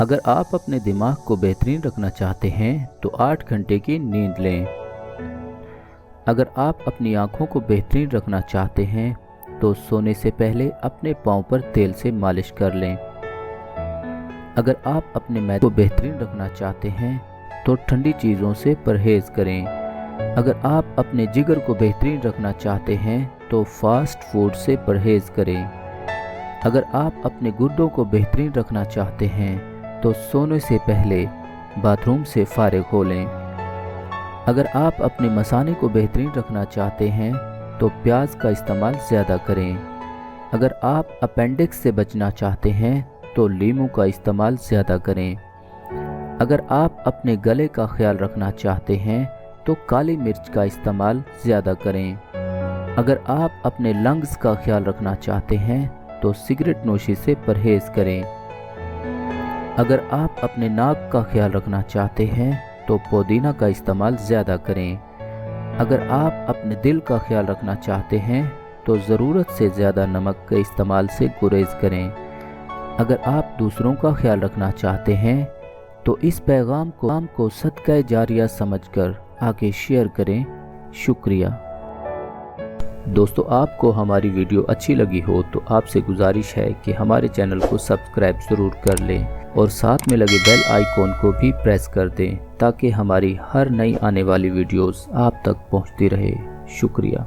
اگر آپ اپنے دماغ کو بہترین رکھنا چاہتے ہیں تو 8 گھنٹے کی نیند لیں۔ اگر آپ اپنی آنکھوں کو بہترین رکھنا چاہتے ہیں تو سونے سے پہلے اپنے پاؤں پر تیل سے مالش کر لیں۔ اگر آپ اپنے معدے کو بہترین رکھنا چاہتے ہیں تو ٹھنڈی چیزوں سے پرہیز کریں۔ اگر آپ اپنے جگر کو بہترین رکھنا چاہتے ہیں تو فاسٹ فوڈ سے پرہیز کریں۔ اگر آپ اپنے گردوں کو بہترین رکھنا چاہتے ہیں تو سونے سے پہلے باتھ روم سے فارغ ہو لیں۔ اگر آپ اپنے مثانے کو بہترین رکھنا چاہتے ہیں تو پیاز کا استعمال زیادہ کریں۔ اگر آپ اپینڈکس سے بچنا چاہتے ہیں تو لیموں کا استعمال زیادہ کریں۔ اگر آپ اپنے گلے کا خیال رکھنا چاہتے ہیں تو کالی مرچ کا استعمال زیادہ کریں۔ اگر آپ اپنے لنگز کا خیال رکھنا چاہتے ہیں تو سگریٹ نوشی سے پرہیز کریں۔ اگر آپ اپنے ناک کا خیال رکھنا چاہتے ہیں تو پودینہ کا استعمال زیادہ کریں۔ اگر آپ اپنے دل کا خیال رکھنا چاہتے ہیں تو ضرورت سے زیادہ نمک کے استعمال سے گریز کریں۔ اگر آپ دوسروں کا خیال رکھنا چاہتے ہیں تو اس پیغام کو صدقہ جاریہ سمجھ کر آگے شیئر کریں۔ شکریہ۔ دوستو، آپ کو ہماری ویڈیو اچھی لگی ہو تو آپ سے گزارش ہے کہ ہمارے چینل کو سبسکرائب ضرور کر لیں اور ساتھ میں لگے بیل آئیکن کو بھی پریس کر دیں تاکہ ہماری ہر نئی آنے والی ویڈیوز آپ تک پہنچتی رہے۔ شکریہ۔